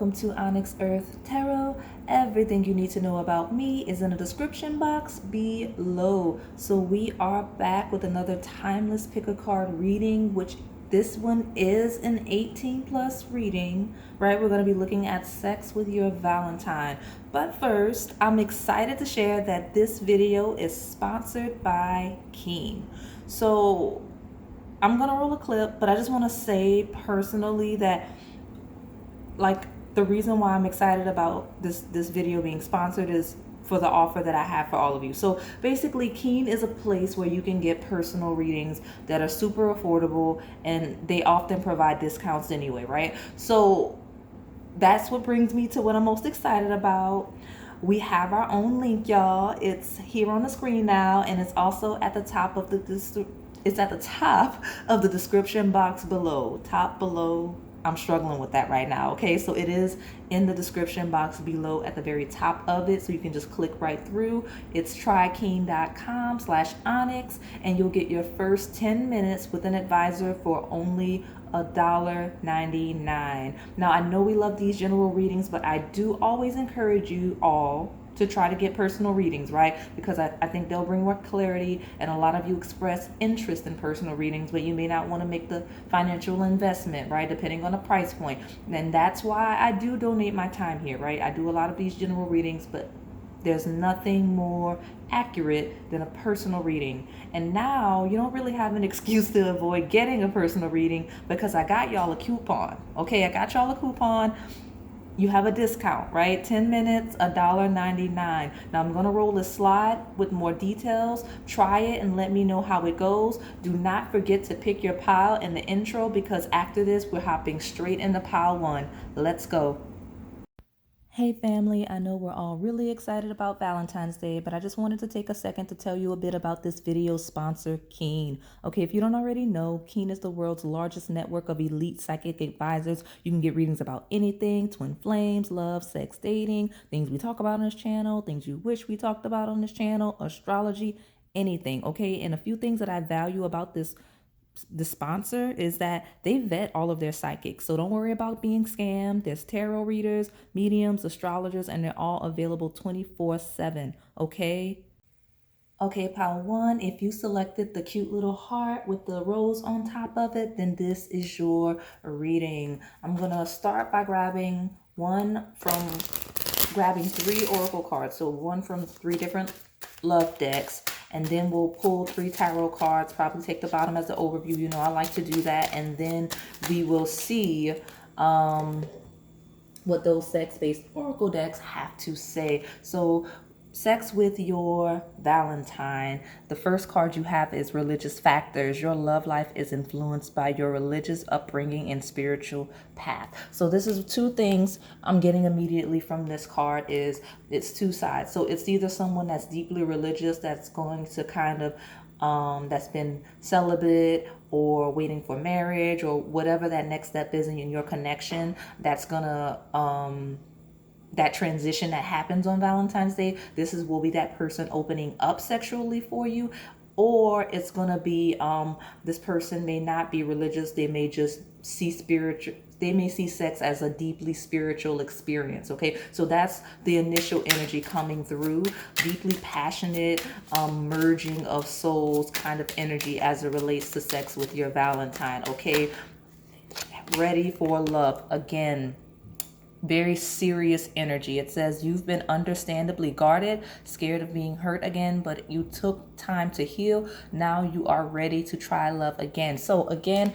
welcome to OnyxEarth Tarot. Everything you need to know about me is in the description box below. So we are back with another timeless pick a card reading, which this one is an 18 plus reading, right? We're going to be looking at sex with your Valentine. But first, I'm excited to share that this video is sponsored by Keen. So I'm going to roll a clip, but I just want to say personally that like the reason why I'm excited about this video being sponsored is for the offer that I have for all of you. So basically, Keen is a place where you can get personal readings that are super affordable, and they often provide discounts anyway, right? So that's what brings me to what I'm most excited about. We have our own link, y'all. It's here on the screen now, and it's also at the top of the description box below. Top below. I'm struggling with that right now. Okay, so it is in the description box below at the very top of it, so you can just click right through. It's trykeen.com/onyx, and you'll get your first 10 minutes with an advisor for only $1.99. Now, I know we love these general readings, but I do always encourage you all to try to get personal readings, right? Because I think they'll bring more clarity, and a lot of you express interest in personal readings, but you may not want to make the financial investment, right? Depending on the price point. And that's why I do donate my time here, right? I do a lot of these general readings, but there's nothing more accurate than a personal reading. And now you don't really have an excuse to avoid getting a personal reading, because I got y'all a coupon. Okay, I got y'all a coupon. You have a discount, right? 10 minutes, $1.99. Now I'm going to roll a slide with more details. Try it and let me know how it goes. Do not forget to pick your pile in the intro, because after this, we're hopping straight into pile one. Let's go. Hey family, I know we're all really excited about Valentine's Day, but I just wanted to take a second to tell you a bit about this video's sponsor, Keen. Okay, if you don't already know, Keen is the world's largest network of elite psychic advisors. You can get readings about anything: twin flames, love, sex, dating, things we talk about on this channel, things you wish we talked about on this channel, astrology, anything, okay? And a few things that I value about the sponsor is that they vet all of their psychics. So don't worry about being scammed. There's tarot readers, mediums, astrologers, and they're all available 24/7. Okay. Okay, pile one, if you selected the cute little heart with the rose on top of it, then this is your reading. I'm gonna start by grabbing three oracle cards. So one from three different love decks, and then we'll pull three tarot cards, probably take the bottom as an overview. You know, I like to do that. And then we will see what those sex-based oracle decks have to say. So sex with your Valentine. The first card you have is religious factors. Your love life is influenced by your religious upbringing and spiritual path. So this is two things I'm getting immediately from this card. Is it's two sides. So it's either someone that's deeply religious, that's going to kind of that's been celibate or waiting for marriage, or whatever that next step is in your connection, that's gonna that transition that happens on Valentine's Day. Will be that person opening up sexually for you. Or it's gonna be this person may not be religious. They may just see sex as a deeply spiritual experience. Okay, so that's the initial energy coming through. Deeply passionate merging of souls kind of energy as it relates to sex with your Valentine. Okay, ready for love again. Very serious energy. It says you've been understandably guarded, scared of being hurt again, but you took time to heal. Now you are ready to try love again. So again,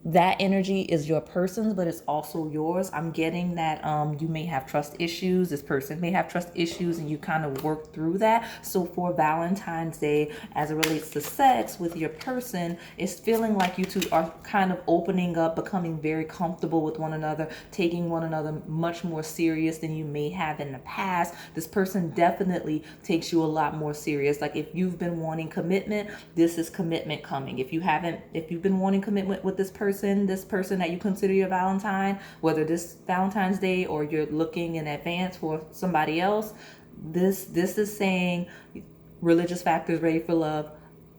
that energy is your person's, but it's also yours. I'm getting that you may have trust issues. This person may have trust issues, and you kind of work through that. So for Valentine's Day, as it relates to sex with your person, it's feeling like you two are kind of opening up, becoming very comfortable with one another, taking one another much more serious than you may have in the past. This person definitely takes you a lot more serious. Like if you've been wanting commitment, this is commitment coming. If you've been wanting commitment with this person that you consider your Valentine, whether this Valentine's Day or you're looking in advance for somebody else, this is saying religious factors, ready for love.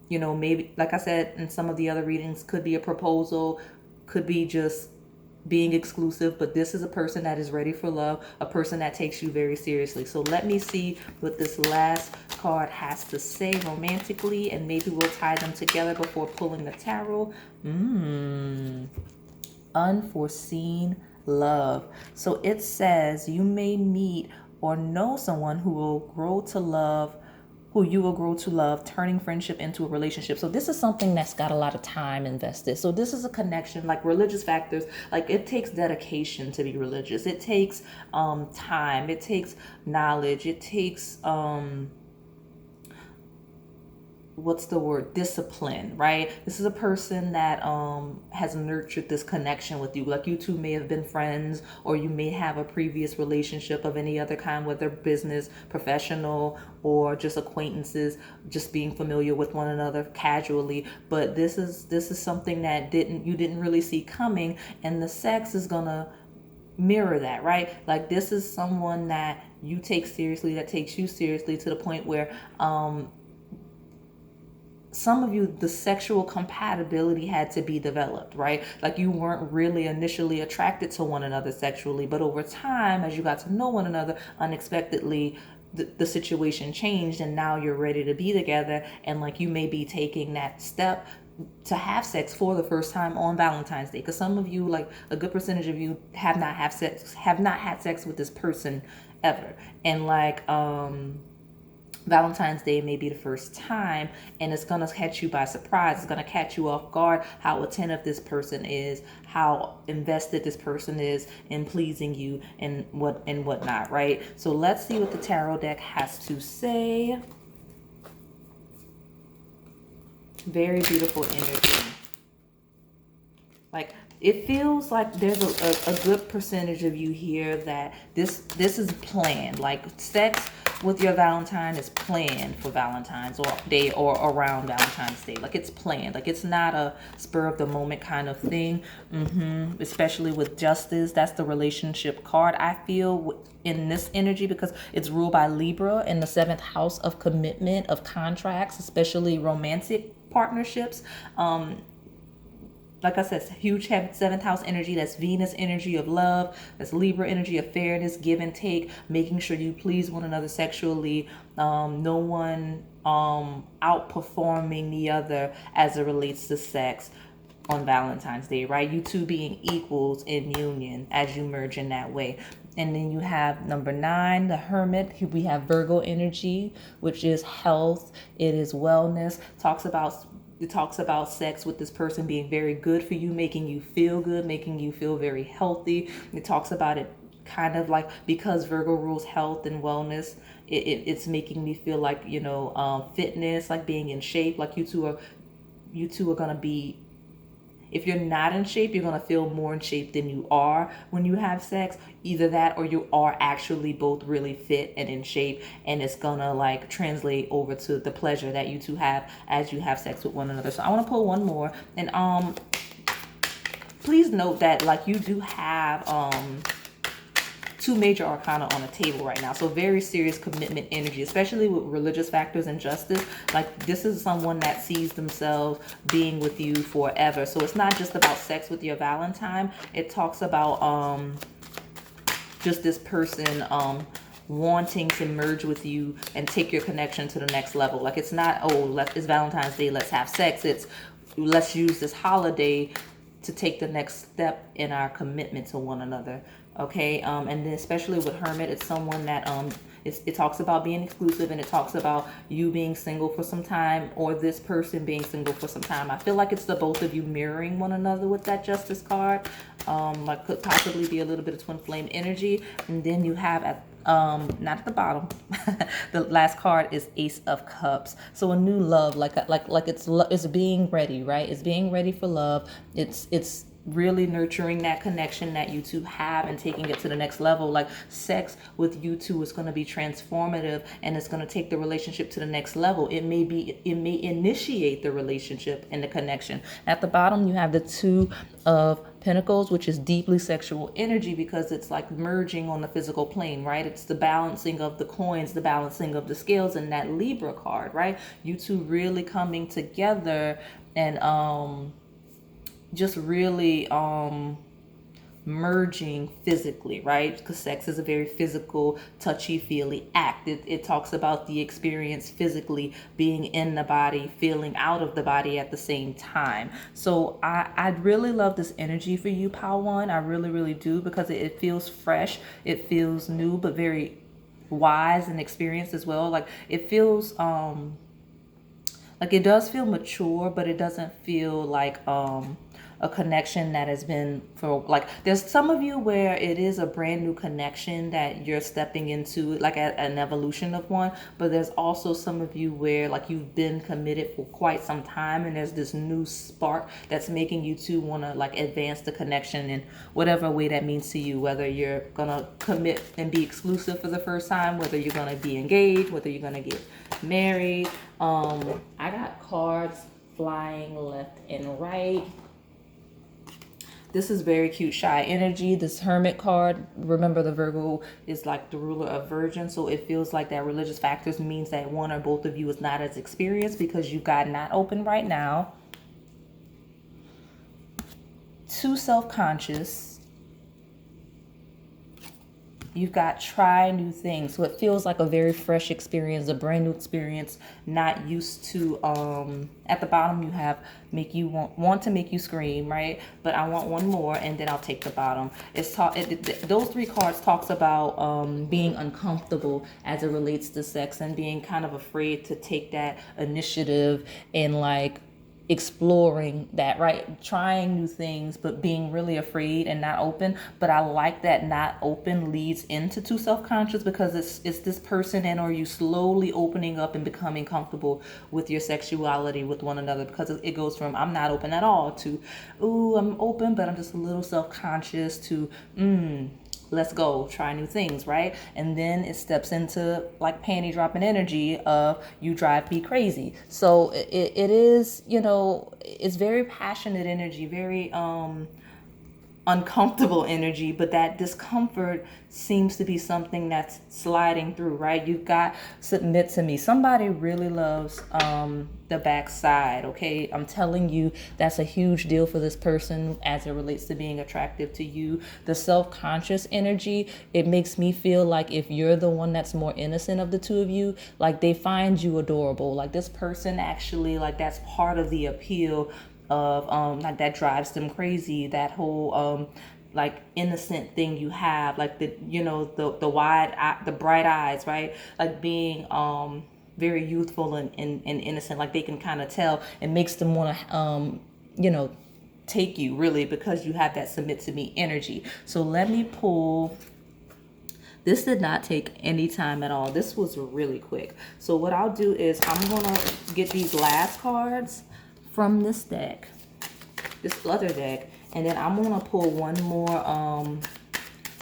You know, maybe like I said in some of the other readings, could be a proposal, could be just being exclusive, but this is a person that is ready for love, a person that takes you very seriously. So let me see what this last card has to say romantically, and maybe we'll tie them together before pulling the tarot. Unforeseen love. So it says you may meet or know someone who will grow to love, who you will grow to love, turning friendship into a relationship. So this is something that's got a lot of time invested. So this is a connection, like religious factors. Like it takes dedication to be religious. It takes time. It takes knowledge. It takes what's the word, discipline, right? This is a person that has nurtured this connection with you. Like you two may have been friends, or you may have a previous relationship of any other kind, whether business, professional, or just acquaintances, just being familiar with one another casually. But this is something that you didn't really see coming, and the sex is gonna mirror that, right? Like this is someone that you take seriously, that takes you seriously, to the point where some of you, the sexual compatibility had to be developed, right? Like you weren't really initially attracted to one another sexually, but over time, as you got to know one another, unexpectedly the situation changed, and now you're ready to be together. And like you may be taking that step to have sex for the first time on Valentine's Day, because some of you, like a good percentage of you, have not had sex with this person ever. And like Valentine's Day may be the first time, and it's going to catch you by surprise. It's going to catch you off guard how attentive this person is, how invested this person is in pleasing you, and whatnot, right? So let's see what the tarot deck has to say. Very beautiful energy. Like it feels like there's a good percentage of you here that this is planned. Like sex with your Valentine is planned for Valentine's Day or around Valentine's Day. Like it's planned. Like it's not a spur of the moment kind of thing. Especially with Justice. That's the relationship card, I feel, in this energy, because it's ruled by Libra in the 7th house of commitment, of contracts, especially romantic partnerships. Like I said, huge 7th house energy. That's Venus energy of love. That's Libra energy of fairness, give and take, making sure you please one another sexually. No one outperforming the other as it relates to sex on Valentine's Day, right? You two being equals in union as you merge in that way. And then you have number 9, the Hermit. We have Virgo energy, which is health. It is wellness. It talks about sex with this person being very good for you, making you feel good, making you feel very healthy. It talks about it kind of like, because Virgo rules health and wellness, it's making me feel like, fitness, like being in shape. Like you two are going to be, if you're not in shape, you're going to feel more in shape than you are when you have sex. Either that, or you are actually both really fit and in shape, and it's going to like translate over to the pleasure that you two have as you have sex with one another. So I want to pull one more, and please note that like you do have 2 major arcana on the table right now. So very serious commitment energy, especially with religious factors and Justice. Like this is someone that sees themselves being with you forever. So it's not just about sex with your Valentine. It talks about just this person wanting to merge with you and take your connection to the next level. Like it's not, it's Valentine's Day, let's have sex. It's let's use this holiday to take the next step in our commitment to one another. Okay, and then especially with Hermit, it's someone that it talks about being exclusive, and it talks about you being single for some time, or this person being single for some time. I feel like it's the both of you mirroring one another with that Justice card. Like could possibly be a little bit of twin flame energy. And then you have at not at the bottom, the last card is Ace of Cups. So a new love, like it's being ready, right? It's being ready for love. It's really nurturing that connection that you two have and taking it to the next level. Like sex with you two is going to be transformative, and it's going to take the relationship to the next level. It may initiate the relationship and the connection. At the bottom, you have the 2 of Pentacles, which is deeply sexual energy, because it's like merging on the physical plane, right? It's the balancing of the coins, the balancing of the scales in that Libra card, right? You two really coming together and just really merging physically, right? Because sex is a very physical, touchy-feely act. It talks about the experience physically, being in the body, feeling out of the body at the same time. So I really love this energy for you, Power One. I really, really do, because it feels fresh. It feels new, but very wise and experienced as well. Like it feels like it does feel mature, but it doesn't feel like a connection that has been for, like, there's some of you where it is a brand new connection that you're stepping into, like an evolution of one, but there's also some of you where like you've been committed for quite some time, and there's this new spark that's making you two want to like advance the connection in whatever way that means to you, whether you're gonna commit and be exclusive for the first time, whether you're gonna be engaged, whether you're gonna get married. I got cards flying left and right. This is very cute, shy energy. This Hermit card, remember the Virgo is like the ruler of Virgin, so it feels like that religious factors means that one or both of you is not as experienced because you got not open right now. Too self-conscious. You've got try new things, so it feels like a very fresh experience, a brand new experience, not used to. At the bottom you have make you want to make you scream, right? But I want one more, and then I'll take the bottom. Those three cards talks about being uncomfortable as it relates to sex, and being kind of afraid to take that initiative and like exploring that, right? Trying new things, but being really afraid and not open. But I like that not open leads into too self-conscious, because it's this person, and or you slowly opening up and becoming comfortable with your sexuality with one another, because it goes from I'm not open at all to, ooh, I'm open, but I'm just a little self-conscious, to let's go try new things, right? And then it steps into like panty dropping energy of you drive me crazy. So it is, you know, it's very passionate energy, very uncomfortable energy, but that discomfort seems to be something that's sliding through, right? You've got submit to me. Somebody really loves the backside, okay? I'm telling you, that's a huge deal for this person as it relates to being attractive to you. The self-conscious energy, it makes me feel like if you're the one that's more innocent of the two of you, like they find you adorable. Like this person actually, like that's part of the appeal of like that drives them crazy, that whole like innocent thing you have, like the, you know, the wide eye, the bright eyes, right? Like being very youthful and innocent, like they can kind of tell. It makes them want to you know, take you, really, because you have that submit to me energy. So let me pull. This did not take any time at all. This was really quick. So what I'll do is I'm gonna get these last cards from this deck, this other deck, and then I'm gonna pull one more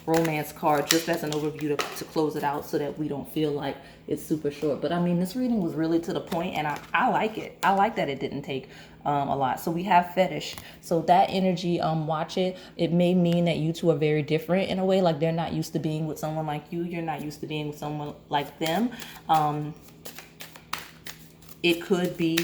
romance card just as an overview to close it out, so that we don't feel like it's super short. But I mean, this reading was really to the point, and I like it. I like that it didn't take a lot. So we have fetish. So that energy, watch it. It may mean that you two are very different in a way, like they're not used to being with someone like you. You're not used to being with someone like them. It could be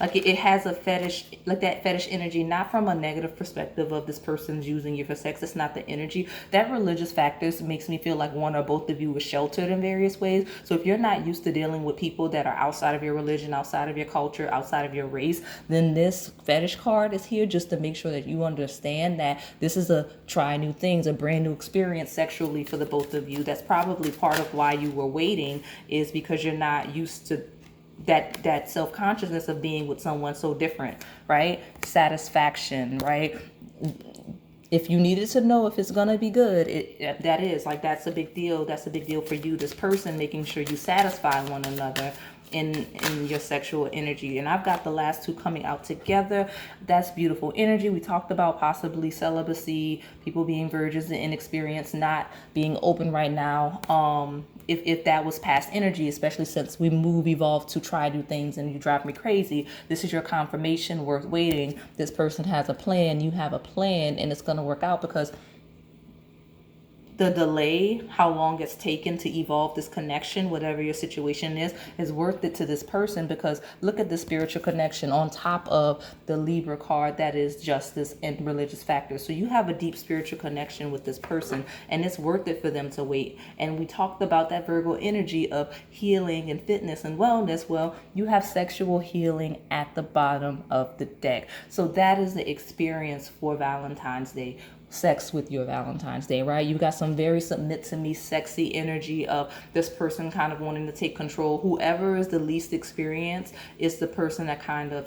like it has a fetish, like that fetish energy, not from a negative perspective of this person's using you for sex. It's not the energy. That religious factors makes me feel like one or both of you is sheltered in various ways. So if you're not used to dealing with people that are outside of your religion, outside of your culture, outside of your race, then this fetish card is here just to make sure that you understand that this is a try new things, a brand new experience sexually for the both of you. That's probably part of why you were waiting, is because you're not used to that self-consciousness of being with someone so different, right? Satisfaction, right? If you needed to know if it's gonna be good, that is like, that's a big deal. That's a big deal for you, this person, making sure you satisfy one another in your sexual energy. And I've got the last two coming out together. That's beautiful energy. We talked about possibly celibacy, people being virgins and inexperienced, not being open right now. If that was past energy, especially since we evolve to try new things and you drive me crazy, this is your confirmation worth waiting. This person has a plan, you have a plan, and it's going to work out, because the delay, how long it's taken to evolve this connection, whatever your situation is worth it to this person, because look at the spiritual connection on top of the Libra card that is justice and religious factors. So you have a deep spiritual connection with this person, and it's worth it for them to wait. And we talked about that Virgo energy of healing and fitness and wellness. Well, you have sexual healing at the bottom of the deck. So that is the experience for Valentine's Day. Sex with your Valentine's Day, right? You got some very submit to me sexy energy of this person kind of wanting to take control. Whoever is the least experienced is the person that kind of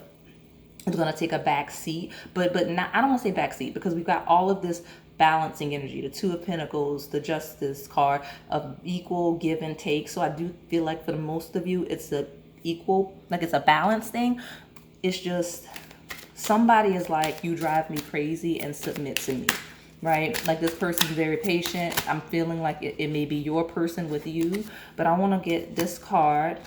is going to take a back seat, but not, I don't want to say back seat, because we've got all of this balancing energy, the Two of Pentacles, the Justice card of equal give and take. So I do feel like for the most of you, it's a equal, like it's a balance thing. It's just somebody is like, you drive me crazy and submit to me, right? Like this person's very patient. I'm feeling like it may be your person with you, but I want to get this card.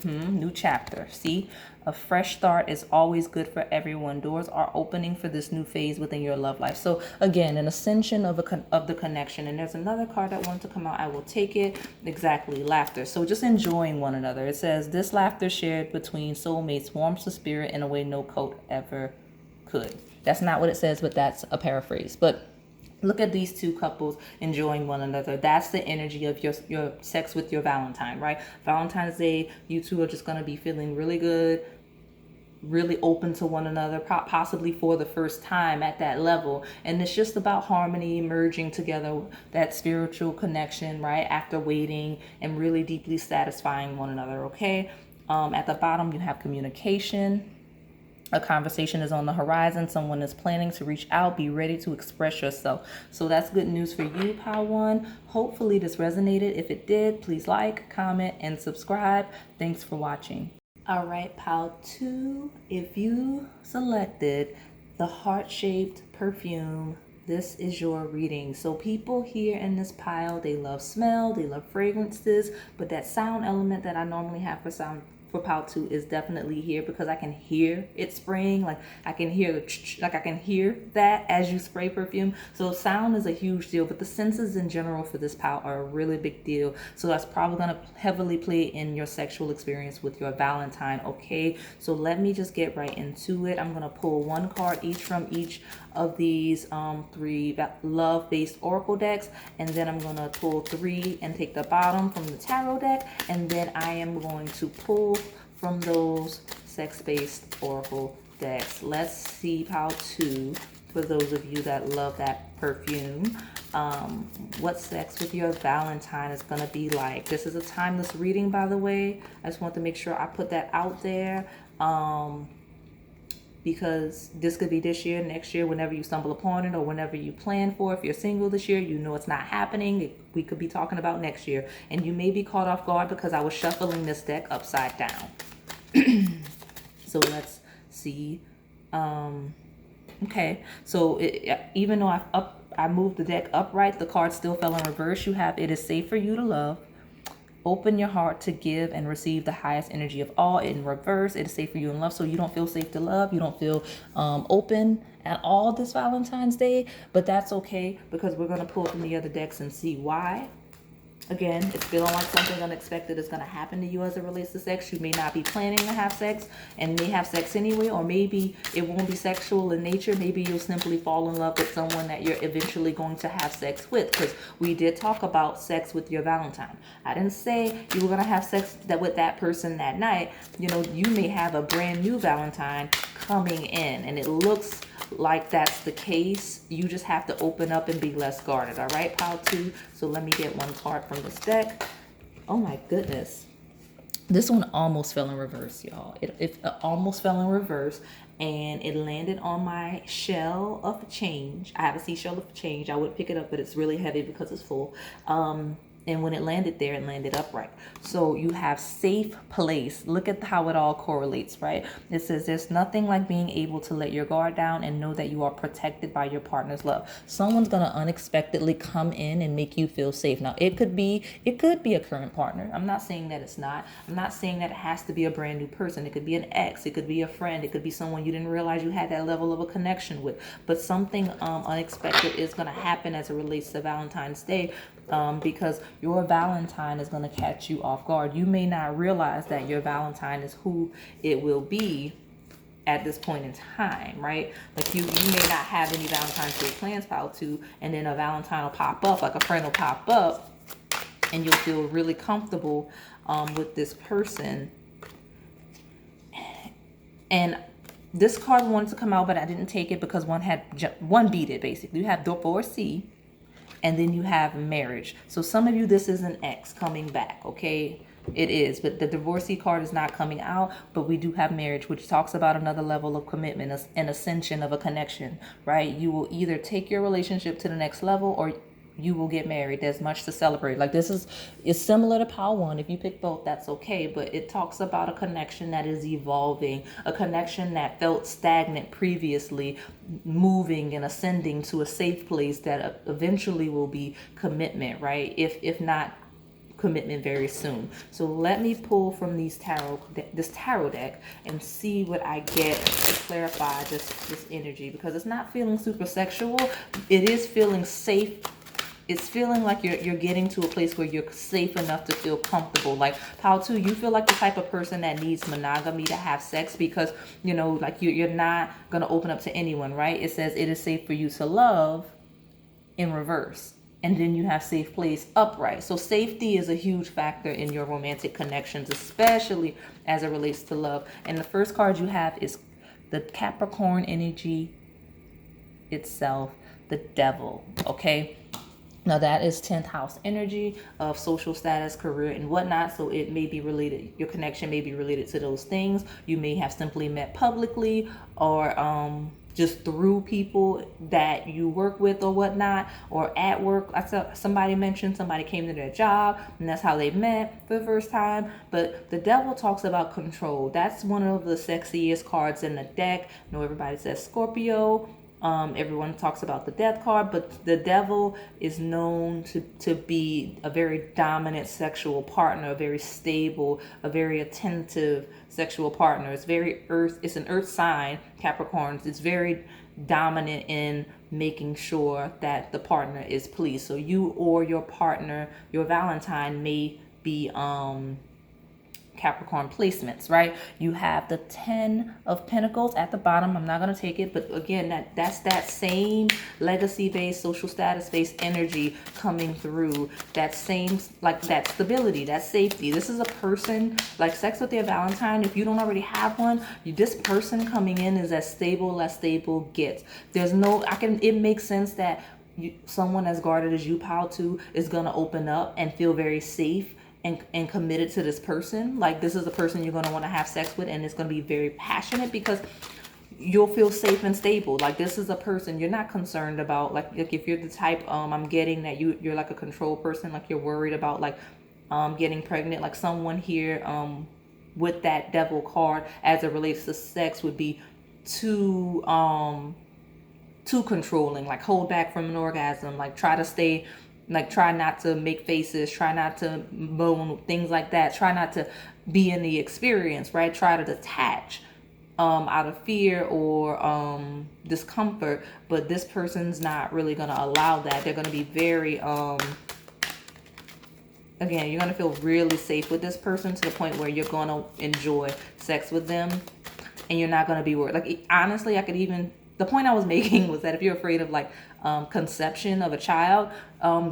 New chapter. See, a fresh start is always good for everyone. Doors are opening for this new phase within your love life. So again, an ascension of the connection. And there's another card that wanted to come out. I will take it. Exactly, laughter. So just enjoying one another. It says, this laughter shared between soulmates warms the spirit in a way no coat ever could. That's not what it says, but that's a paraphrase. But look at these two couples enjoying one another. That's the energy of your sex with your Valentine, right? Valentine's Day, you two are just going to be feeling really good, really open to one another, possibly for the first time at that level. And it's just about harmony, merging together, that spiritual connection, right? After waiting and really deeply satisfying one another, okay? At the bottom, you have communication. A conversation is on the horizon. Someone is planning to reach out. Be ready to express yourself. So that's good news for you, Pile 1. Hopefully this resonated. If it did, please like, comment, and subscribe. Thanks for watching. All right, Pile 2. If you selected the heart-shaped perfume, this is your reading. So people here in this pile, they love smell, they love fragrances, but that sound element that I normally have for pile 2 is definitely here, because I can hear it spraying. Like I can hear I can hear that as you spray perfume. So sound is a huge deal, but the senses in general for this pile are a really big deal. So that's probably going to heavily play in your sexual experience with your Valentine. Okay, so let me just get right into it. I'm going to pull one card each from each of these 3 love-based oracle decks, and then I'm going to pull 3 and take the bottom from the tarot deck, and then I am going to pull from those sex-based oracle decks. Let's see pile 2, for those of you that love that perfume, what sex with your Valentine is going to be like. This is a timeless reading, by the way. I just want to make sure I put that out there. Because this could be this year, next year, whenever you stumble upon it, or whenever you plan for. If you're single this year, you know it's not happening. We could be talking about next year. And you may be caught off guard because I was shuffling this deck upside down. So let's see. Okay, so even though I moved the deck upright, the card still fell in reverse. You have, it is safe for you to love. Open your heart to give and receive the highest energy of all. In reverse, it is safe for you in love. So you don't feel safe to love. You don't feel open at all this Valentine's Day. But that's okay, because we're going to pull from the other decks and see why. Again, it's feeling like something unexpected is going to happen to you as it relates to sex. You may not be planning to have sex and may have sex anyway, or maybe it won't be sexual in nature. Maybe you'll simply fall in love with someone that you're eventually going to have sex with, because we did talk about sex with your Valentine. I didn't say you were going to have sex with that person that night. You know, you may have a brand new Valentine coming in, and it looks like that's the case. You just have to open up and be less guarded. All right, pile 2. So let me get one card from this deck. Oh my goodness, this one almost fell in reverse, y'all. It almost fell in reverse, and it landed on my shell of change. I have a seashell of change. I would pick it up, but it's really heavy because it's full. And when it landed there, it landed upright. So you have safe place. Look at how it all correlates, right? It says there's nothing like being able to let your guard down and know that you are protected by your partner's love. Someone's gonna unexpectedly come in and make you feel safe. Now it could be a current partner. I'm not saying that it's not. I'm not saying that it has to be a brand new person. It could be an ex. It could be a friend. It could be someone you didn't realize you had that level of a connection with. But something unexpected is gonna happen as it relates to Valentine's Day. Because your Valentine is going to catch you off guard. You may not realize that your Valentine is who it will be at this point in time, right? Like you may not have any Valentine's Day plans filed to, and then a Valentine will pop up, like a friend will pop up, and you'll feel really comfortable with this person. And this card wanted to come out, but I didn't take it because one beat it basically. You have divorcee. And then you have marriage. So some of you, this is an ex coming back, okay? It is, but the divorcee card is not coming out, but we do have marriage, which talks about another level of commitment, an ascension of a connection, right? You will either take your relationship to the next level or you will get married. There's much to celebrate. Like it's similar to Power One. If you pick both, that's okay. But it talks about a connection that is evolving, a connection that felt stagnant previously, moving and ascending to a safe place that eventually will be commitment, right? If not commitment very soon. So let me pull from this tarot deck and see what I get to clarify this energy, because it's not feeling super sexual. It is feeling safe. It's feeling like you're getting to a place where you're safe enough to feel comfortable. Like Power Two, you feel like the type of person that needs monogamy to have sex, because like you're not gonna open up to anyone, right? It says it is safe for you to love in reverse, and then you have safe place upright. So safety is a huge factor in your romantic connections, especially as it relates to love. And the first card you have is the Capricorn energy itself, the Devil. Okay. Now that is 10th house energy of social status, career, and whatnot. So it may be related, your connection may be related to those things. You may have simply met publicly, or just through people that you work with or whatnot, or at work. I saw somebody mentioned somebody came to their job and that's how they met for the first time. But the Devil talks about control. That's one of the sexiest cards in the deck. I know everybody says Scorpio. Everyone talks about the Death card, but the Devil is known to be a very dominant sexual partner, a very stable, a very attentive sexual partner. It's very earth. It's an earth sign, Capricorns. It's very dominant in making sure that the partner is pleased. So you or your partner, your Valentine, may be Capricorn placements, right? You have the 10 of Pentacles at the bottom. I'm not going to take it, but again, that's that same legacy-based, social status-based energy coming through. That same, like that stability, that safety. This is a person, like sex with their Valentine. If you don't already have one, this person coming in is as stable gets. There's no, it makes sense that someone as guarded as you, Pal, too, is going to open up and feel very safe and committed to this person. Like this is a person you're going to want to have sex with, and it's going to be very passionate because you'll feel safe and stable. Like this is a person you're not concerned about. Like if you're the type, I'm getting that you're like a control person. Like you're worried about like getting pregnant. Like someone here with that Devil card as it relates to sex would be too controlling. Like hold back from an orgasm. Like try to stay. Like try not to make faces, try not to moan, things like that. Try not to be in the experience, right? Try to detach out of fear or discomfort. But this person's not really going to allow that. They're going to be very, again, you're going to feel really safe with this person to the point where you're going to enjoy sex with them. And you're not going to be worried. Like, honestly, the point I was making was that if you're afraid of like conception of a child,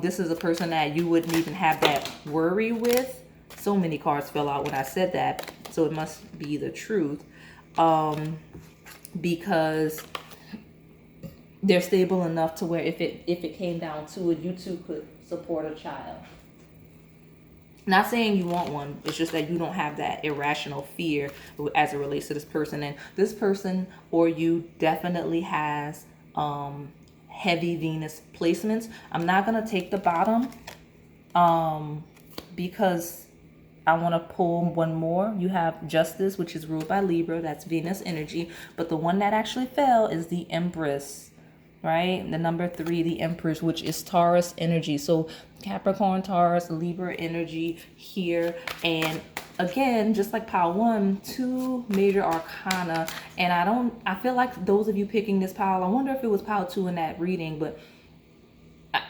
this is a person that you wouldn't even have that worry with. So many cards fell out when I said that, so it must be the truth, because they're stable enough to where if it came down to it, you two could support a child. Not saying you want one, it's just that you don't have that irrational fear as it relates to this person. And this person or you definitely has heavy Venus placements. I'm not going to take the bottom Because I want to pull one more. You have Justice, which is ruled by Libra. That's Venus energy. But the one that actually fell is the Empress, right? The number 3, the Empress, which is Taurus energy. So Capricorn, Taurus, Libra energy here. And again, just like pile 1, 2 major arcana. And I feel like those of you picking this pile, I wonder if it was pile 2 in that reading, but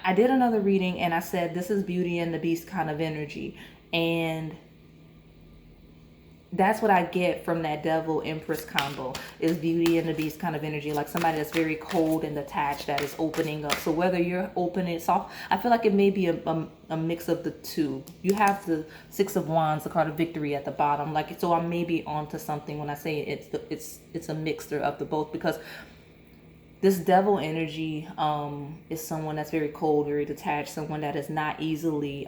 I did another reading and I said this is Beauty and the Beast kind of energy, and that's what I get from that Devil Empress combo, is Beauty and the Beast kind of energy, like somebody that's very cold and detached that is opening up. So whether you're opening soft, I feel like it may be a mix of the two. You have the Six of Wands, the card of victory at the bottom, like, so I may be onto something when I say it's a mixture of the both, because this devil energy is someone that's very cold, very detached, someone that is not easily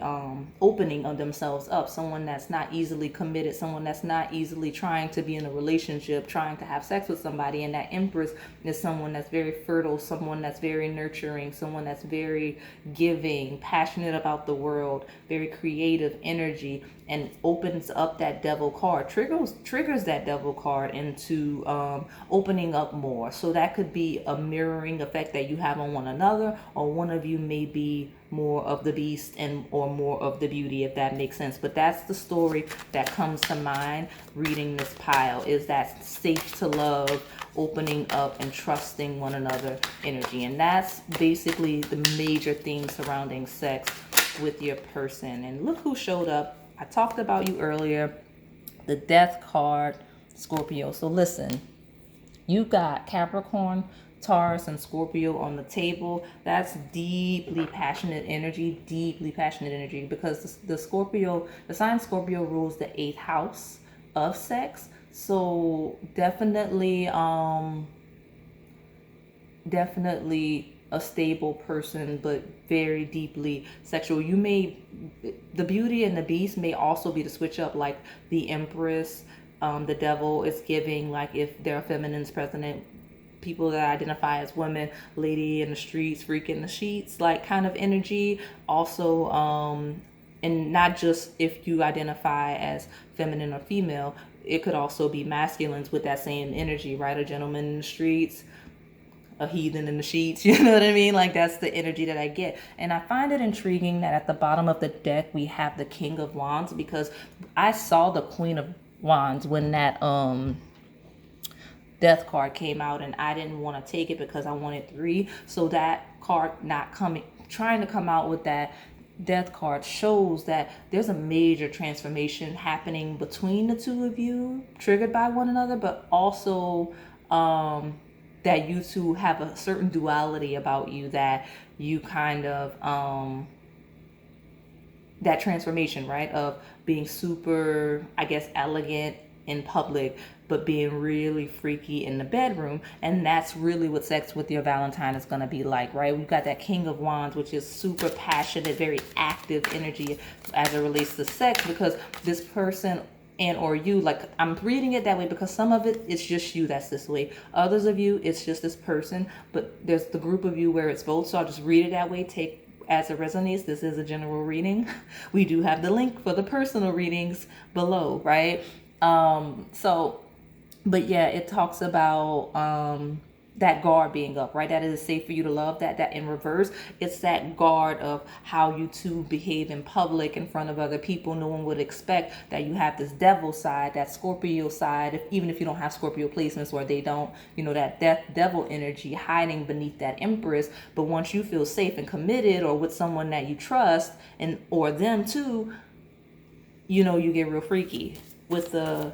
opening of themselves up, someone that's not easily committed, someone that's not easily trying to be in a relationship, trying to have sex with somebody. And that Empress is someone that's very fertile, someone that's very nurturing, someone that's very giving, passionate about the world, very creative energy, and opens up that devil card, triggers that devil card into opening up more. So that could be a mirroring effect that you have on one another, or one of you may be more of the beast and or more of the beauty, if that makes sense. But that's the story that comes to mind reading this pile, is that safe to love, opening up and trusting one another energy. And that's basically the major theme surrounding sex with your person. And look who showed up. I talked about you earlier, the Death card, Scorpio. So listen, you got Capricorn, Taurus, and Scorpio on the table. That's deeply passionate energy, because the Scorpio, the sign Scorpio rules the 8th house of sex. So definitely a stable person, but very deeply sexual. You may, the Beauty and the Beast may also be the switch up, like the Empress, the Devil is giving, like, if there are feminines present, people that identify as women, lady in the streets, freak in the sheets, like kind of energy. Also, and not just if you identify as feminine or female, it could also be masculines with that same energy, right? A gentleman in the streets, a heathen in the sheets, you know what I mean? Like, that's the energy that I get. And I find it intriguing that at the bottom of the deck we have the King of Wands, because I saw the Queen of Wands when that Death card came out, and I didn't want to take it because I wanted 3. So that card not coming, trying to come out with that Death card, shows that there's a major transformation happening between the two of you, triggered by one another, but also that you two have a certain duality about you, that you kind of that transformation, right, of being super, I guess, elegant in public, but being really freaky in the bedroom. And that's really what sex with your Valentine is going to be like, right? We've got that King of Wands, which is super passionate, very active energy as it relates to sex, because this person and or you, like, I'm reading it that way because some of it, it's just you that's this way. Others of you, it's just this person. But there's the group of you where it's both. So I'll just read it that way. Take as it resonates. This is a general reading. We do have the link for the personal readings below, right? But yeah, it talks about that guard being up, right? That is safe for you to love. That in reverse, it's that guard of how you two behave in public in front of other people. No one would expect that you have this devil side, that Scorpio side, even if you don't have Scorpio placements, or they don't, that devil energy hiding beneath that Empress. But once you feel safe and committed, or with someone that you trust, and or them too, you get real freaky with the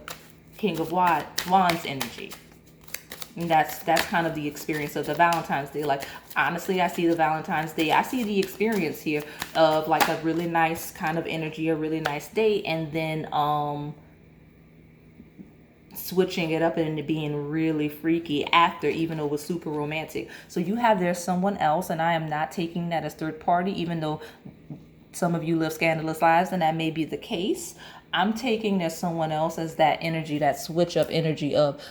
King of Wands energy. And that's kind of the experience of the Valentine's Day. Like, honestly, I see the Valentine's Day, I see the experience here of like a really nice kind of energy, a really nice date, and then switching it up into being really freaky after, even though it was super romantic. So you have there's someone else, and I am not taking that as third party, even though some of you live scandalous lives and that may be the case. I'm taking there's someone else as that energy, that switch up energy of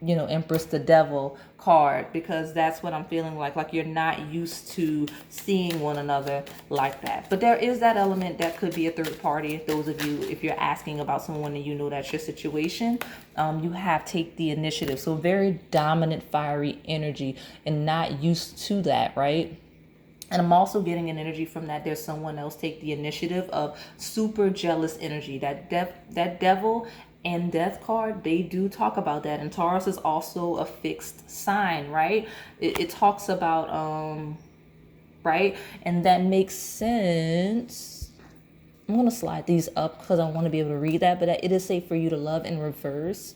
Empress the Devil card, because that's what I'm feeling like you're not used to seeing one another like that. But there is that element that could be a third party. Those of you, if you're asking about someone and that's your situation, you have take the initiative. So very dominant, fiery energy and not used to that, right? And I'm also getting an energy from that there's someone else take the initiative of super jealous energy. That devil and death card, they do talk about that. And Taurus is also a fixed sign, right? It talks about, right? And that makes sense. I'm going to slide these up because I want to be able to read that. But it is safe for you to love in reverse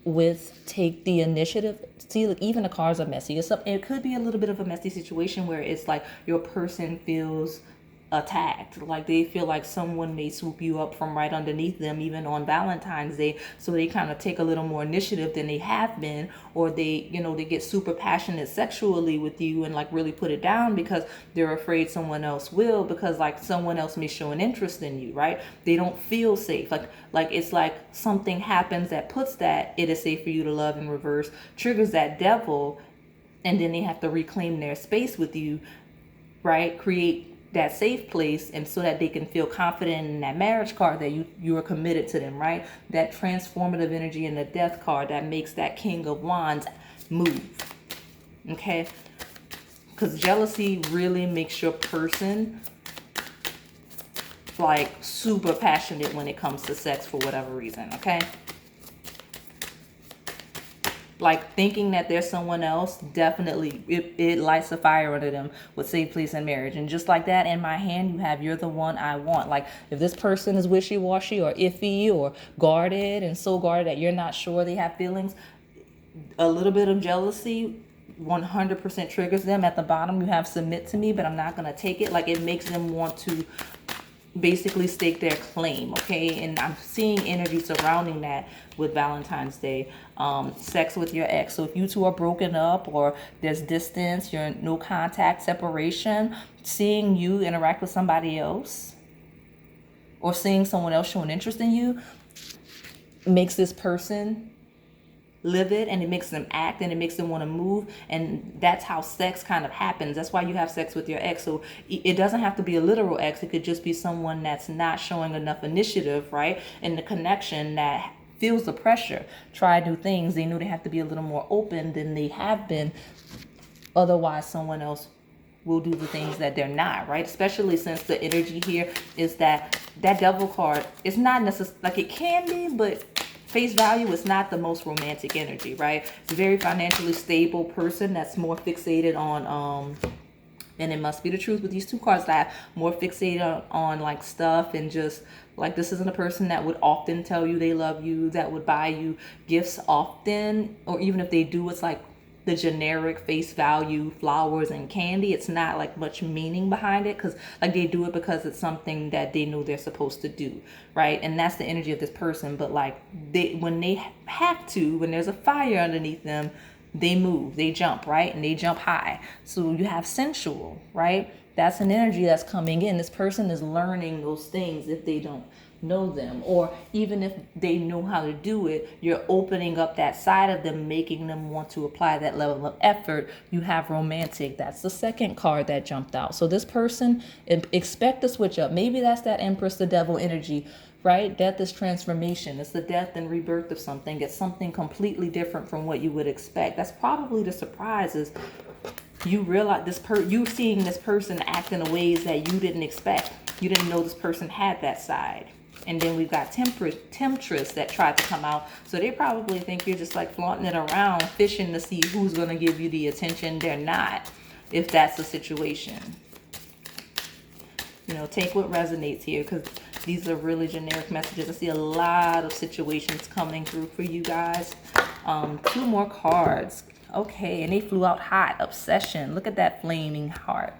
with take the initiative. See, like, even the cards are messy. It could be a little bit of a messy situation where it's like your person feels attacked, like they feel like someone may swoop you up from right underneath them, even on Valentine's Day. So they kind of take a little more initiative than they have been, or they get super passionate sexually with you and like really put it down because they're afraid someone else will, because like someone else may show an interest in you, right? They don't feel safe. Like it's like something happens that puts that it is safe for you to love in reverse, triggers that devil, and then they have to reclaim their space with you, right? Create that safe place, and so that they can feel confident in that marriage card that you are committed to them, right? That transformative energy in the death card that makes that King of Wands move. Okay, because jealousy really makes your person like super passionate when it comes to sex for whatever reason. Okay, like thinking that there's someone else, definitely it lights a fire under them with safe place and marriage. And just like that, in my hand you have you're the one I want. Like if this person is wishy-washy or iffy or guarded, and so guarded that you're not sure they have feelings, a little bit of jealousy 100% triggers them. At the bottom you have submit to me, but I'm not going to take it. Like it makes them want to basically stake their claim. Okay, and I'm seeing energy surrounding that with Valentine's Day. Sex with your ex. So if you two are broken up or there's distance, you're in no contact, separation, seeing you interact with somebody else or seeing someone else show an interest in you makes this person live it, and it makes them act, and it makes them want to move. And that's how sex kind of happens. That's why you have sex with your ex. So it doesn't have to be a literal ex. It could just be someone that's not showing enough initiative, right? And the connection that feels the pressure, try new things. They know they have to be a little more open than they have been. Otherwise someone else will do the things that they're not, right? Especially since the energy here is that devil card is not necessarily, like it can be, but face value is not the most romantic energy, right? It's a very financially stable person that's more fixated on and it must be the truth with these two cards, that more fixated on like stuff, and just like this isn't a person that would often tell you they love you, that would buy you gifts often, or even if they do, it's like the generic face value flowers and candy. It's not like much meaning behind it, because like they do it because it's something that they know they're supposed to do, right? And that's the energy of this person. But like when they have to, when there's a fire underneath them, they move, they jump, right? And they jump high. So you have sensual, right? That's an energy that's coming in. This person is learning those things if they don't know them, or even if they know how to do it, you're opening up that side of them, making them want to apply that level of effort. You have romantic. That's the second card that jumped out. So this person, expect to switch up. Maybe that's that Empress the Devil energy, right? Death is transformation. It's the death and rebirth of something. It's something completely different from what you would expect. That's probably the surprise, is you realize you seeing this person act in ways that you didn't expect. You didn't know this person had that side. And then we've got temptress that tried to come out. So they probably think you're just like flaunting it around, fishing to see who's going to give you the attention. They're not, if that's the situation. Take what resonates here, because these are really generic messages. I see a lot of situations coming through for you guys. 2 more cards. Okay, and they flew out hot. Obsession. Look at that flaming heart.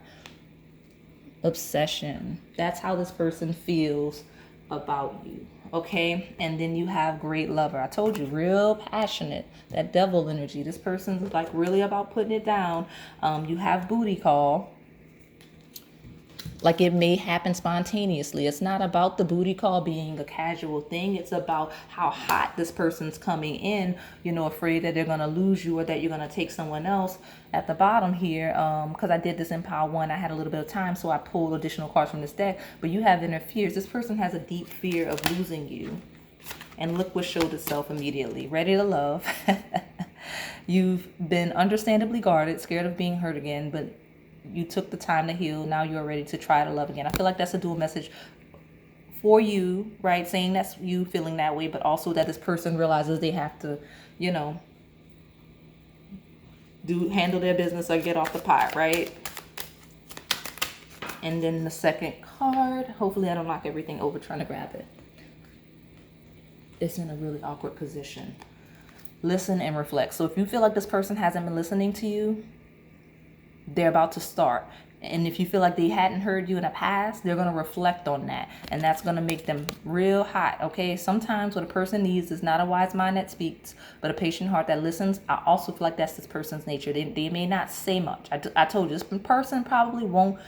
Obsession. That's how this person feels about you. Okay, and then you have great lover. I told you, real passionate. That devil energy. This person's like really about putting it down. You have booty call. Like it may happen spontaneously. It's not about the booty call being a casual thing. It's about how hot this person's coming in, you know, afraid that they're going to lose you or that you're going to take someone else. At the bottom here, because I did this in pile 1, I had a little bit of time, so I pulled additional cards from this deck. But you have inner fears. This person has a deep fear of losing you. And look what showed itself immediately. Ready to love. You've been understandably guarded, scared of being hurt again, but you took the time to heal. Now you're ready to try to love again. I feel like that's a dual message for you, right? Saying that's you feeling that way, but also that this person realizes they have to, you know, handle their business or get off the pot, right? And then the second card, hopefully I don't knock everything over trying to grab it. It's in a really awkward position. Listen and reflect. So if you feel like this person hasn't been listening to you, they're about to start. And if you feel like they hadn't heard you in the past, they're going to reflect on that. And that's going to make them real hot, okay? Sometimes what a person needs is not a wise mind that speaks, but a patient heart that listens. I also feel like that's this person's nature. They may not say much. I told you, this person probably won't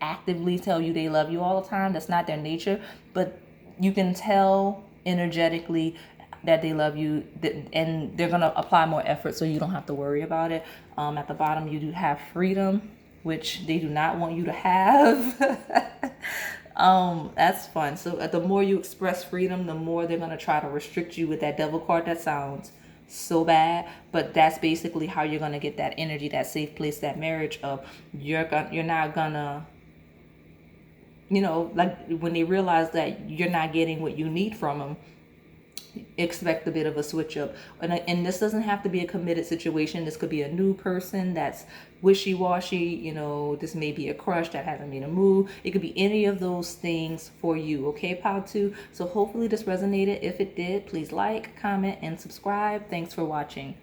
actively tell you they love you all the time. That's not their nature. But you can tell energetically that they love you, and they're going to apply more effort so you don't have to worry about it. At the bottom, you do have freedom, which they do not want you to have. That's fun. So the more you express freedom, the more they're going to try to restrict you with that devil card. That sounds so bad, but that's basically how you're going to get that energy, that safe place, that marriage of you're not going to, you know, like when they realize that you're not getting what you need from them, expect a bit of a switch up. And this doesn't have to be a committed situation. This could be a new person that's wishy-washy. You know, this may be a crush that hasn't made a move. It could be any of those things for you, okay, pile 2? So hopefully this resonated. If it did, please like, comment, and subscribe. Thanks for watching.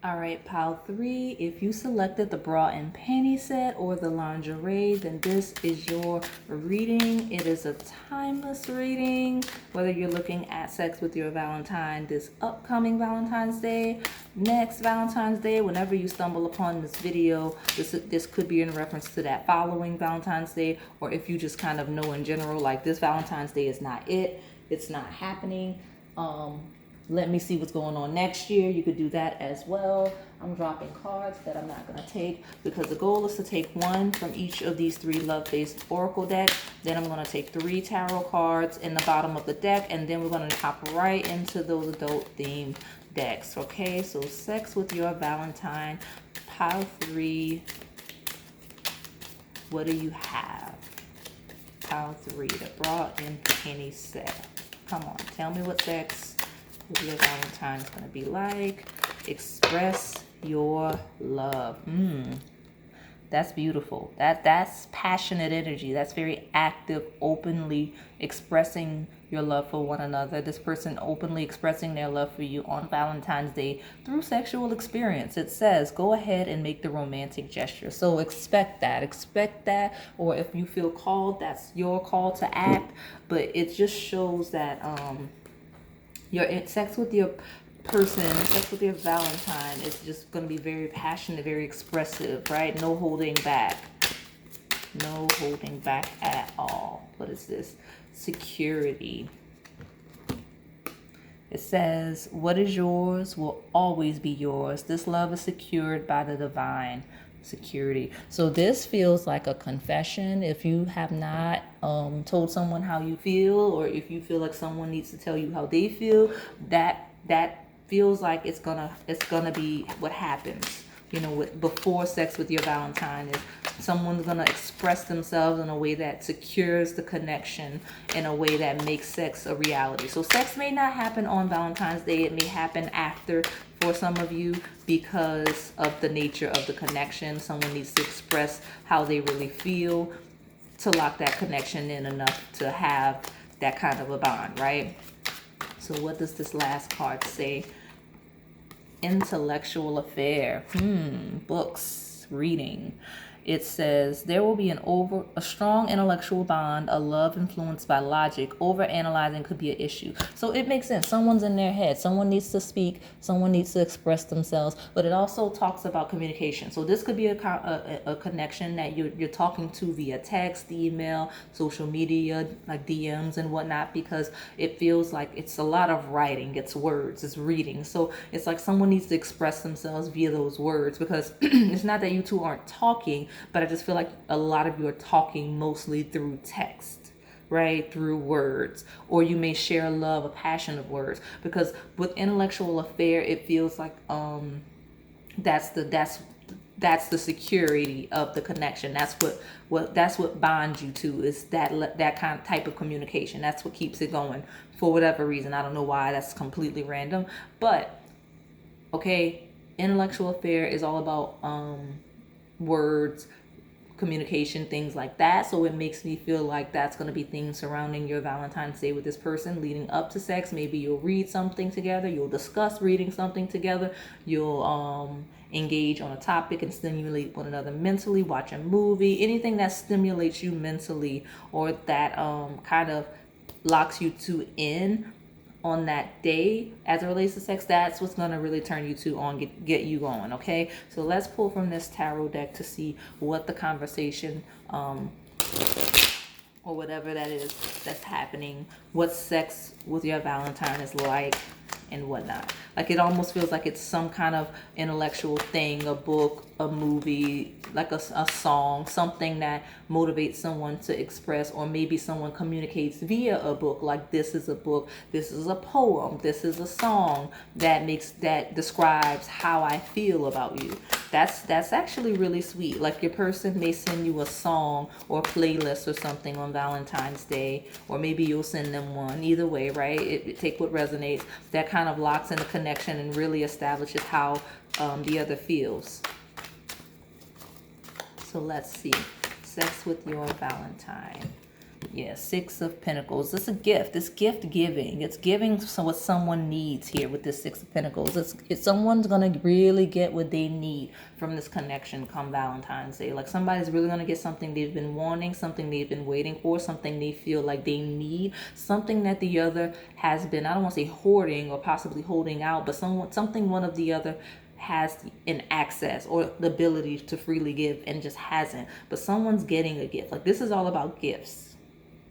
All right, pile 3, if you selected the bra and panty set or the lingerie, then this is your reading. It is a timeless reading, whether you're looking at sex with your Valentine this upcoming Valentine's Day, next Valentine's Day, whenever you stumble upon this video, this could be in reference to that following Valentine's Day, or if you just kind of know in general, like this Valentine's Day is not it, it's not happening. Let me see what's going on next year. You could do that as well. I'm dropping cards that I'm not going to take because the goal is to take one from each of these 3 love-based oracle decks. Then I'm going to take 3 tarot cards in the bottom of the deck, and then we're going to hop right into those adult-themed decks. Okay, so sex with your Valentine, pile 3. What do you have? Pile 3, the bra and panty set. Come on, tell me what sex with your Valentine is going to be like. Express your love. That's beautiful. That's passionate energy. That's very active, openly expressing your love for one another. This person openly expressing their love for you on Valentine's Day through sexual experience. It says go ahead and make the romantic gesture. So expect that, or if you feel called, that's your call to act. But it just shows that your sex with your person, sex with your Valentine is just going to be very passionate, very expressive, right? No holding back. No holding back at all. What is this? Security. It says, what is yours will always be yours. This love is secured by the divine. Security. So this feels like a confession. If you have not told someone how you feel, or if you feel like someone needs to tell you how they feel, that feels like it's gonna be what happens. You know, before sex with your Valentine is someone's gonna express themselves in a way that secures the connection, in a way that makes sex a reality. So sex may not happen on Valentine's Day. It may happen after for some of you because of the nature of the connection. Someone needs to express how they really feel to lock that connection in enough to have that kind of a bond, right? So what does this last card say? Intellectual affair. Books, reading. it says there will be a strong intellectual bond, a love influenced by logic. Over analyzing could be an issue. So it makes sense. Someone's in their head. Someone needs to speak. Someone needs to express themselves. But it also talks about communication. So this could be a connection that you're talking to via text, email, social media, like DMs and whatnot, because it feels like it's a lot of writing. It's words. It's reading. So it's like someone needs to express themselves via those words, because it's not that you two aren't talking, but I just feel like a lot of you are talking mostly through text, right? Through words, or you may share love, a passion of words, because with intellectual affair, it feels like that's the security of the connection. That's what bonds you to, is that kind of type of communication. That's what keeps it going for whatever reason. I don't know why. That's completely random, but okay. Intellectual affair is all about words, communication, things like that. So it makes me feel like that's going to be things surrounding your Valentine's Day with this person leading up to sex. Maybe you'll read something together, you'll discuss reading something together, you'll engage on a topic and stimulate one another mentally, watch a movie, anything that stimulates you mentally, or that kind of locks you two in on that day as it relates to sex. That's what's going to really turn you two on, get you going. Okay, so let's pull from this tarot deck to see what the conversation or whatever that is that's happening, what sex with your Valentine is like and whatnot. Like, it almost feels like it's some kind of intellectual thing, a book, a movie, like a song, something that motivates someone to express, or maybe someone communicates via a book. Like, this is a book, this is a poem, this is a song that describes how I feel about you. That's actually really sweet. Like, your person may send you a song or playlist or something on Valentine's Day, or maybe you'll send them one. Either way, right? It take what resonates. That kind of locks in a connection and really establishes how the other feels. So let's see. Sex with your Valentine. Yeah, Six of Pentacles. It's a gift. It's gift giving. It's giving what someone needs here with this Six of Pentacles. It's someone's going to really get what they need from this connection come Valentine's Day. Like, somebody's really going to get something they've been wanting, something they've been waiting for, something they feel like they need, something that the other has been, I don't want to say hoarding or possibly holding out, but something one of the other has an access or the ability to freely give and just hasn't. But someone's getting a gift. Like, this is all about gifts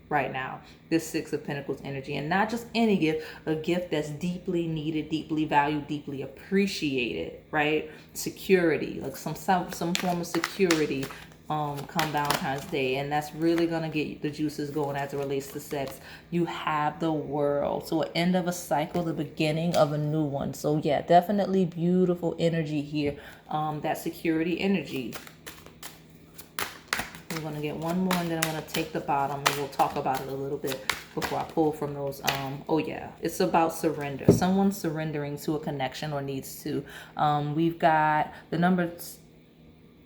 right now, this Six of Pentacles energy, and not just any gift, a gift that's deeply needed, deeply valued, deeply appreciated, right? Security, like some form of security come Valentine's Day, and that's really gonna get the juices going as it relates to sex. You have the World, so an end of a cycle, the beginning of a new one. So yeah, definitely beautiful energy here. That security energy. I'm going to get one more, and then I'm going to take the bottom, and we'll talk about it a little bit before I pull from those. Oh yeah, it's about surrender. Someone surrendering to a connection or needs to. We've got the numbers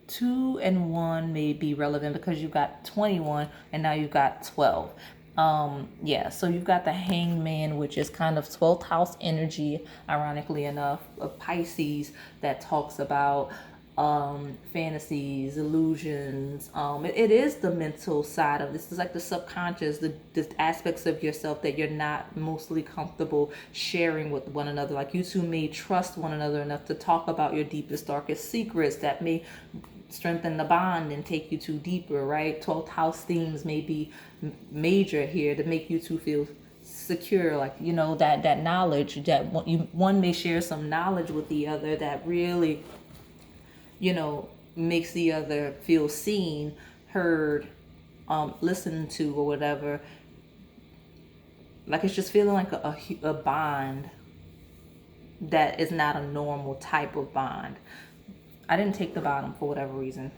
2 and 1 may be relevant because you've got 21 and now you've got 12. Yeah, so you've got the Hangman, which is kind of 12th house energy, ironically enough, of Pisces, that talks about fantasies, illusions. It is the mental side of this. Is like the subconscious, the aspects of yourself that you're not mostly comfortable sharing with one another. Like, you two may trust one another enough to talk about your deepest, darkest secrets that may strengthen the bond and take you two deeper, right? 12th house themes may be major here to make you two feel secure, like, you know, that knowledge that one may share some knowledge with the other that really, you know, makes the other feel seen, heard, listened to, or whatever. Like, it's just feeling like a bond that is not a normal type of bond. I didn't take the bottom for whatever reason.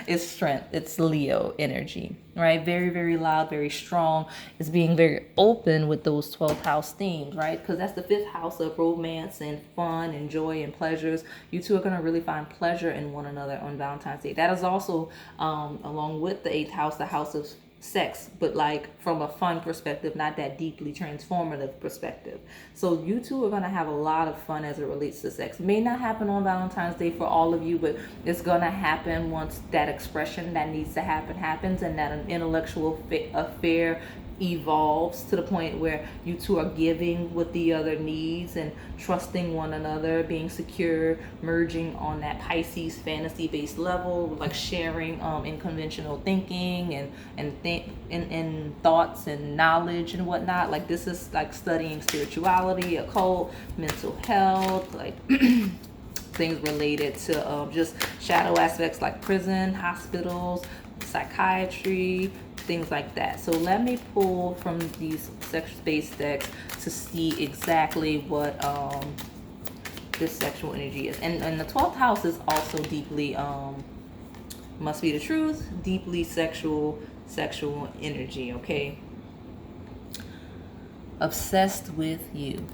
It's strength. It's Leo energy, right? Very, very loud, very strong. It's being very open with those 12th house themes, right? Because that's the 5th house of romance and fun and joy and pleasures. You two are going to really find pleasure in one another on Valentine's Day. That is also, along with the 8th house, the house of sex, but like from a fun perspective, not that deeply transformative perspective. So you two are gonna have a lot of fun as it relates to sex. May not happen on Valentine's Day for all of you, but it's gonna happen once that expression that needs to happen happens, and that an intellectual affair evolves to the point where you two are giving what the other needs and trusting one another, being secure, merging on that Pisces fantasy based level, like sharing in conventional thinking and thoughts and knowledge and whatnot. Like this is like studying spirituality, occult, mental health, like things related to just shadow aspects like prison, hospitals, psychiatry, things like that. So let me pull from these sex-based decks to see exactly what this sexual energy is. And the 12th house is also deeply must be the truth, deeply sexual energy, okay? Obsessed with you.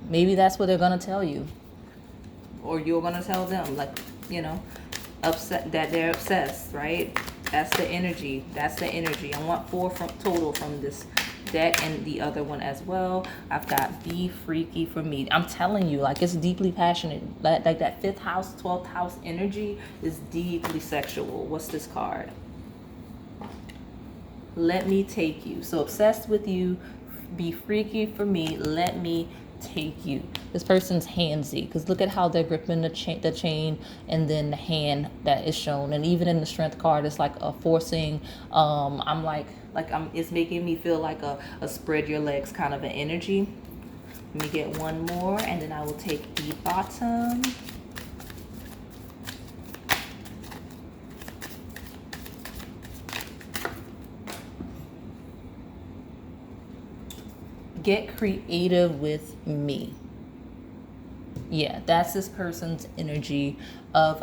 Maybe that's what they're gonna tell you, or you're gonna tell them, like, you know, upset that they're obsessed, right? That's the energy. That's the energy. I want 4 from total from this deck and the other one as well. I've got be freaky for me. I'm telling you, like, it's deeply passionate. Like that 5th house, 12th house energy is deeply sexual. What's this card? Let me take you. So obsessed with you, be freaky for me, let me take you. This person's handsy, because look at how they're gripping the chain and then the hand that is shown. And even in the strength card, it's like a forcing. I'm like it's making me feel like a spread your legs kind of an energy. Let me get one more, and then I will take the bottom. Get creative with me. Yeah, that's this person's energy of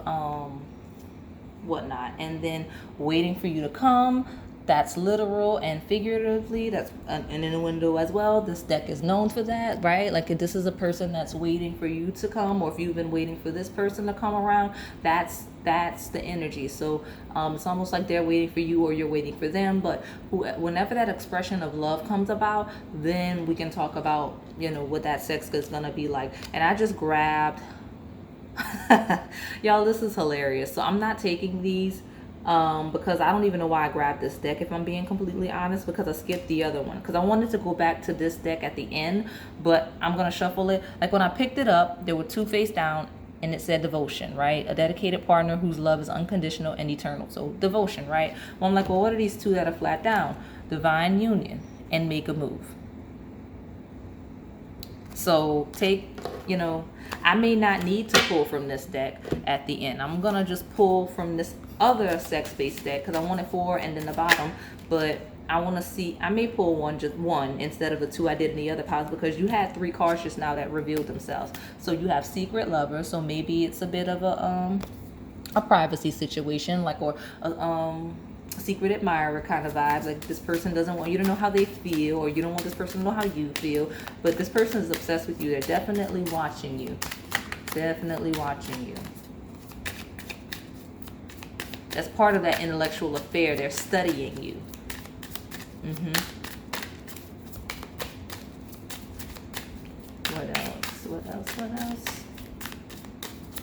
whatnot. And then waiting for you to come, that's literal and figuratively. That's an innuendo as well. This deck is known for that, right? Like if this is a person that's waiting for you to come, or if you've been waiting for this person to come around, that's the energy. So it's almost like they're waiting for you or you're waiting for them. But whenever that expression of love comes about, then we can talk about, you know, what that sex is gonna be like. And I just grabbed y'all, this is hilarious. So I'm not taking these because I don't even know why I grabbed this deck, if I'm being completely honest, because I skipped the other one because I wanted to go back to this deck at the end, but I'm gonna shuffle it. Like when I picked it up, there were 2 face down and it said devotion, right? A dedicated partner whose love is unconditional and eternal. So devotion, right? Well, I'm like, well, what are these 2 that are flat down? Divine union and make a move. So take, you know, I may not need to pull from this deck at the end. I'm gonna just pull from this other sex-based deck because I wanted 4 and then the bottom, but I want to see, I may pull just one instead of the 2 I did in the other piles, because you had 3 cards just now that revealed themselves. So you have secret lover, so maybe it's a bit of a privacy situation, like, or a secret admirer kind of vibes. Like this person doesn't want you to know how they feel, or you don't want this person to know how you feel, but this person is obsessed with you. They're definitely watching you. Definitely watching you. That's part of that intellectual affair. They're studying you. What else? What else? What else?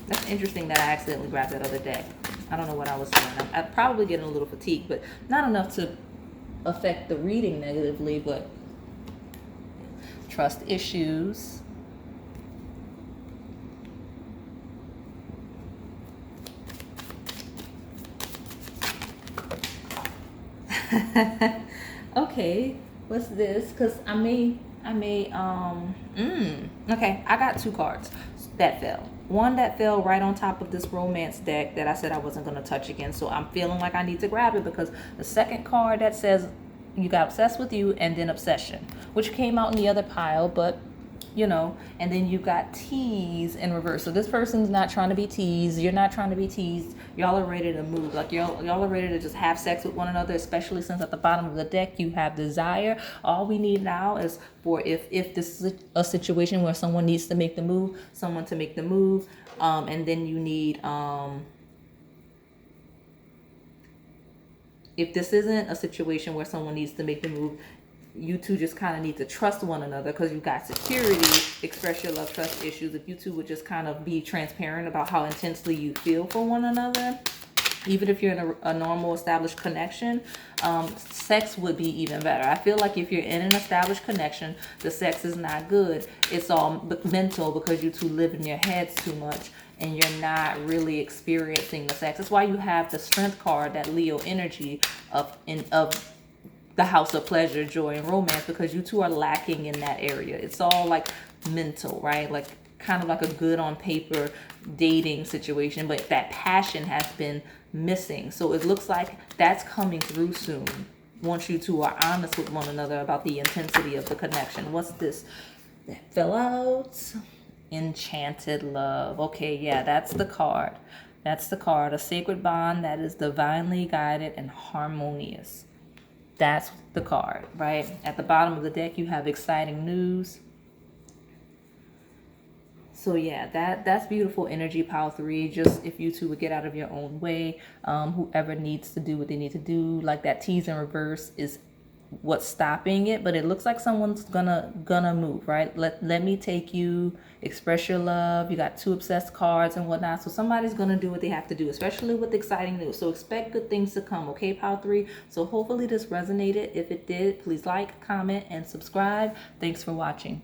That's interesting that I accidentally grabbed that other deck. I don't know what I was doing. I'm probably getting a little fatigued, but not enough to affect the reading negatively, but trust issues. Okay, what's this? Because I may, okay, I got 2 cards that fell. One that fell right on top of this romance deck that I said I wasn't going to touch again. So I'm feeling like I need to grab it, because the second card that says you got obsessed with you and then obsession, which came out in the other pile, but you know, and then you got tease in reverse. So this person's not trying to be teased. You're not trying to be teased. Y'all are ready to move. Like y'all are ready to just have sex with one another, especially since at the bottom of the deck you have desire. All we need now is for if this is a situation where someone needs to make the move, someone to make the move, and then you need if this isn't a situation where someone needs to make the move, you two just kind of need to trust one another because you got security, express your love, trust issues. If you two would just kind of be transparent about how intensely you feel for one another, even if you're in a normal established connection, sex would be even better. I feel like if you're in an established connection, the sex is not good. It's all mental because you two live in your heads too much and you're not really experiencing the sex. That's why you have the strength card, that Leo energy of the house of pleasure, joy, and romance, because you two are lacking in that area. It's all like mental, right? Like kind of like a good on paper dating situation, but that passion has been missing. So it looks like that's coming through soon once you two are honest with one another about the intensity of the connection. What's this that fell out? Enchanted love. Okay, yeah, that's the card. That's the card. A sacred bond that is divinely guided and harmonious. That's the card, right? At the bottom of the deck, you have exciting news. So yeah, that's beautiful energy, pile 3. Just if you two would get out of your own way, whoever needs to do what they need to do, like that tease in reverse is what's stopping it, but it looks like someone's gonna move, right? Let me take you, express your love. You got 2 obsessed cards and whatnot, so somebody's gonna do what they have to do, especially with exciting news. So expect good things to come, okay, pile 3? So hopefully this resonated. If it did, please like, comment, and subscribe. Thanks for watching.